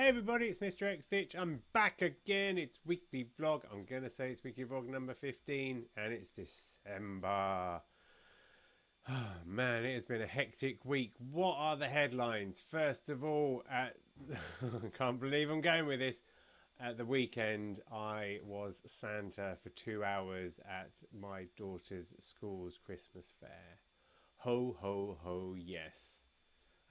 Hey everybody, it's Mr. XStitch. I'm back again. It's weekly vlog. I'm going to say it's weekly vlog number 15 and it's December. Oh man, it has been a hectic week. What are the headlines? First of all, I can't believe I'm going with this. At the weekend, I was Santa for 2 hours at my daughter's school's Christmas fair. Ho, ho, ho, yes.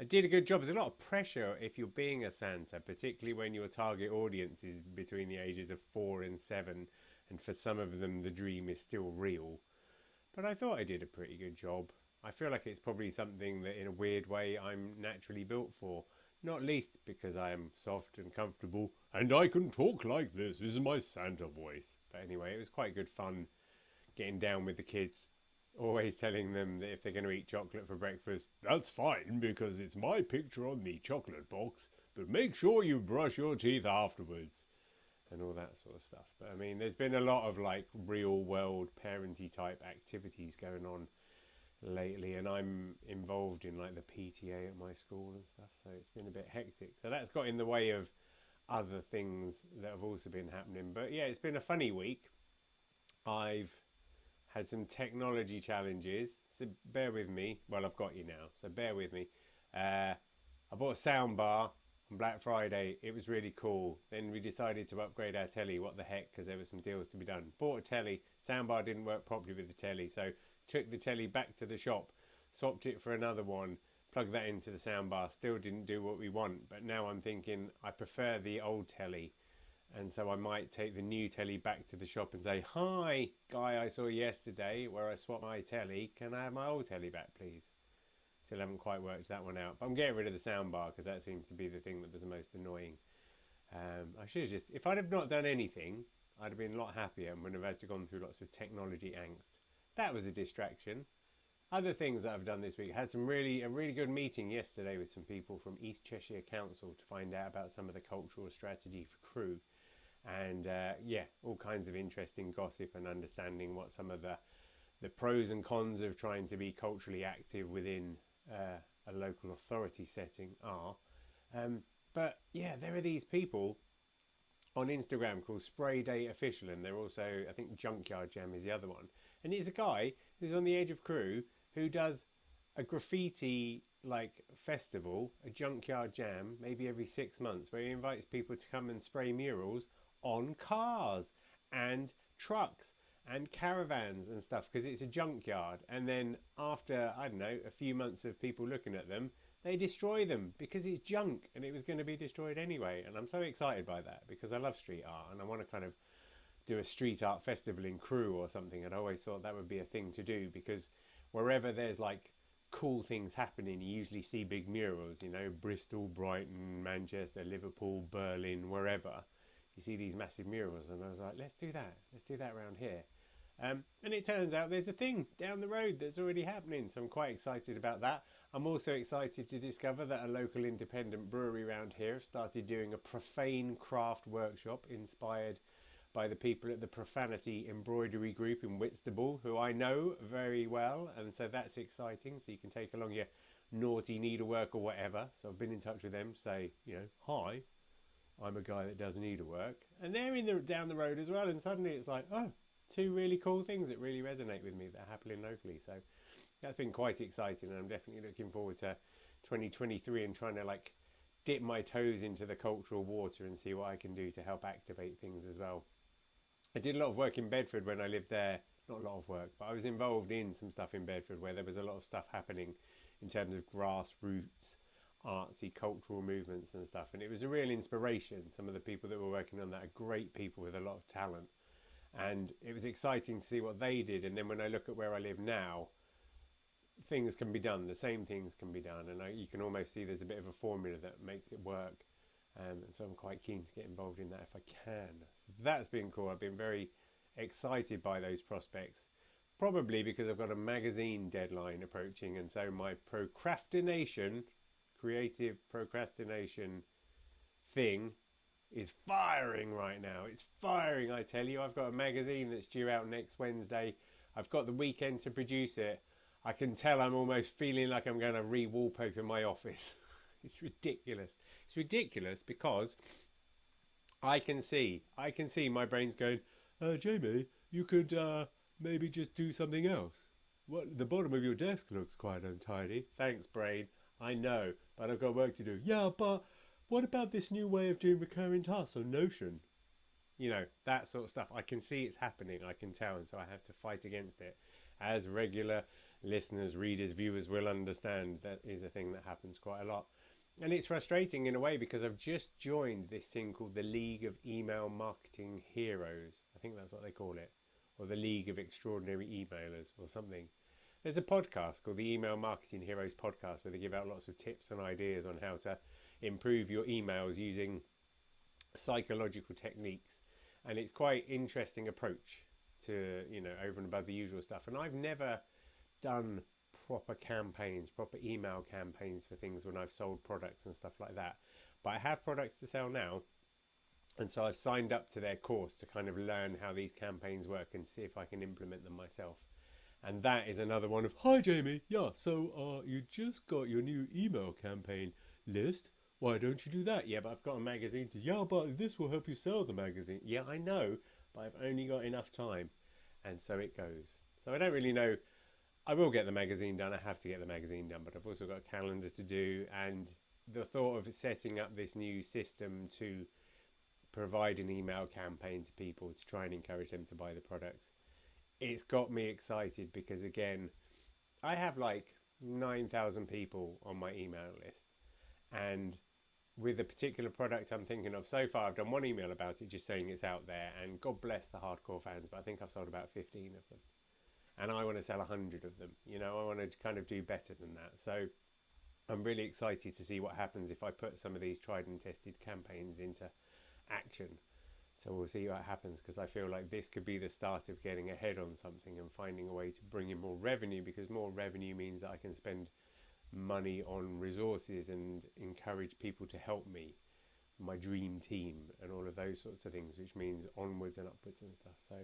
I did a good job. There's a lot of pressure if you're being a Santa, particularly when your target audience is between the ages of 4 and 7, and for some of them the dream is still real. But I thought I did a pretty good job. I feel like it's probably something that in a weird way I'm naturally built for, not least because I am soft and comfortable and I can talk like this. This is my Santa voice. But anyway, it was quite good fun getting down with the kids. Always telling them that if they're going to eat chocolate for breakfast, that's fine because it's my picture on the chocolate box, but make sure you brush your teeth afterwards and all that sort of stuff. But I mean, there's been a lot of like real world parenty type activities going on lately, and I'm involved in like the PTA at my school and stuff, so it's been a bit hectic. So that's got in the way of other things that have also been happening. But yeah, it's been a funny week. I've had some technology challenges, so bear with me. Well, I've got you now, so bear with me. I bought a sound bar on Black Friday. It was really cool. Then we decided to upgrade our telly. What the heck, because there were some deals to be done. Bought a telly. Soundbar didn't work properly with the telly, so took the telly back to the shop, swapped it for another one, plugged that into the soundbar. Still didn't do what we want, but now I'm thinking I prefer the old telly. And so I might take the new telly back to the shop and say, hi, guy I saw yesterday where I swapped my telly. Can I have my old telly back, please? Still haven't quite worked that one out. But I'm getting rid of the soundbar because that seems to be the thing that was the most annoying. I should have just, if I'd have not done anything, I'd have been a lot happier and wouldn't have had to gone through lots of technology angst. That was a distraction. Other things that I've done this week, I had a really good meeting yesterday with some people from East Cheshire Council to find out about some of the cultural strategy for Crewe. And yeah, all kinds of interesting gossip and understanding what some of the pros and cons of trying to be culturally active within a local authority setting are. But yeah, there are these people on Instagram called Spray Day Official, and they're also, I think Junkyard Jam is the other one. And he's a guy who's on the edge of Crewe who does a graffiti like festival, a junkyard jam, maybe every 6 months, where he invites people to come and spray murals on cars and trucks and caravans and stuff, because it's a junkyard. And then after, I don't know, a few months of people looking at them, they destroy them because it's junk and it was going to be destroyed anyway. And I'm so excited by that because I love street art and I want to kind of do a street art festival in Crewe or something. And I always thought that would be a thing to do, because wherever there's like cool things happening, you usually see big murals, you know, Bristol, Brighton, Manchester, Liverpool, Berlin, wherever. You see these massive murals, and I was like, let's do that around here. And it turns out there's a thing down the road that's already happening, so I'm quite excited about that. I'm also excited to discover that a local independent brewery around here have started doing a profane craft workshop inspired by the people at the Profanity Embroidery Group in Whitstable, who I know very well, and so that's exciting. So you can take along your naughty needlework or whatever. So I've been in touch with them, say, you know, hi, I'm a guy that does needlework, and they're down the road as well. And suddenly it's like, oh, two really cool things that really resonate with me that are happening locally. So that's been quite exciting, and I'm definitely looking forward to 2023 and trying to like dip my toes into the cultural water and see what I can do to help activate things as well. I did a lot of work in Bedford when I lived there. Not a lot of work, but I was involved in some stuff in Bedford where there was a lot of stuff happening in terms of grassroots artsy cultural movements and stuff, and it was a real inspiration. Some of the people that were working on that are great people with a lot of talent, and it was exciting to see what they did. And then when I look at where I live now, things can be done, the same things can be done, and you can almost see there's a bit of a formula that makes it work. And so I'm quite keen to get involved in that if I can. So that's been cool. I've been very excited by those prospects, probably because I've got a magazine deadline approaching, and so my procrastination, creative procrastination thing is firing right now. It's firing, I tell you. I've got a magazine that's due out next Wednesday. I've got the weekend to produce it. I can tell I'm almost feeling like I'm going to re-wallpaper my office. It's ridiculous. It's ridiculous because I can see my brain's going, Jamie, you could maybe just do something else. What, the bottom of your desk looks quite untidy. Thanks, brain. I know, but I've got work to do. Yeah, but what about this new way of doing recurring tasks on Notion? You know, that sort of stuff. I can see it's happening. I can tell, and so I have to fight against it. As regular listeners, readers, viewers will understand, that is a thing that happens quite a lot. And it's frustrating in a way because I've just joined this thing called the League of Email Marketing Heroes. I think that's what they call it. Or the League of Extraordinary Emailers or something. There's a podcast called the Email Marketing Heroes podcast where they give out lots of tips and ideas on how to improve your emails using psychological techniques. And it's quite interesting approach to, you know, over and above the usual stuff. And I've never done proper campaigns, proper email campaigns for things when I've sold products and stuff like that. But I have products to sell now. And so I've signed up to their course to kind of learn how these campaigns work and see if I can implement them myself. And that is another one of, hi Jamie, yeah, so you just got your new email campaign list. Why don't you do that? Yeah, but I've got a magazine to, yeah, but this will help you sell the magazine. Yeah, I know, but I've only got enough time. And so it goes. So I don't really know. I will get the magazine done. I have to get the magazine done, but I've also got calendars to do. And the thought of setting up this new system to provide an email campaign to people to try and encourage them to buy the products, it's got me excited because, again, I have like 9,000 people on my email list. And with a particular product I'm thinking of, so far I've done one email about it, just saying it's out there. And God bless the hardcore fans, but I think I've sold about 15 of them. And I want to sell 100 of them. You know, I want to kind of do better than that. So I'm really excited to see what happens if I put some of these tried and tested campaigns into action. So we'll see what happens, because I feel like this could be the start of getting ahead on something and finding a way to bring in more revenue, because more revenue means that I can spend money on resources and encourage people to help me, my dream team, and all of those sorts of things, which means onwards and upwards and stuff. So,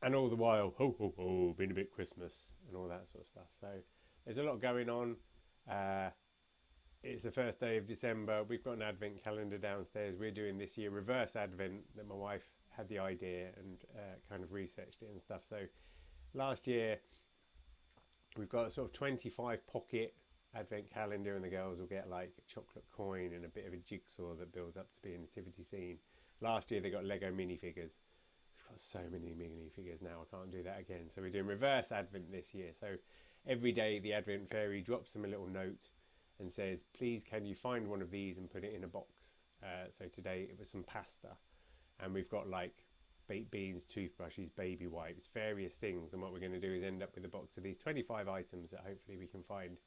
and all the while, ho ho ho, been a bit Christmas and all that sort of stuff. So there's a lot going on. It's the first day of December. We've got an advent calendar downstairs. We're doing this year reverse advent, that my wife had the idea and kind of researched it and stuff. So last year we've got a sort of 25 pocket advent calendar, and the girls will get like a chocolate coin and a bit of a jigsaw that builds up to be a nativity scene. Last year they got Lego minifigures. We've got so many minifigures now, I can't do that again. So we're doing reverse advent this year. So every day the advent fairy drops them a little note and says, please can you find one of these and put it in a box. So today it was some pasta, and we've got like baked beans, toothbrushes, baby wipes, various things. And what we're going to do is end up with a box of these 25 items that hopefully we can find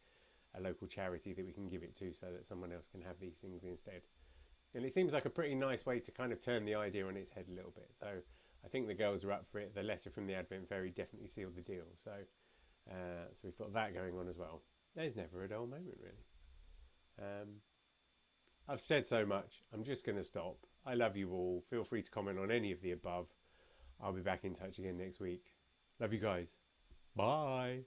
a local charity that we can give it to, so that someone else can have these things instead. And it seems like a pretty nice way to kind of turn the idea on its head a little bit. So I think the girls are up for it. The letter from the Advent Fairy definitely sealed the deal. So so we've got that going on as well. There's never a dull moment, really. I've said so much. I'm just going to stop. I love you all. Feel free to comment on any of the above. I'll be back in touch again next week. Love you guys. Bye.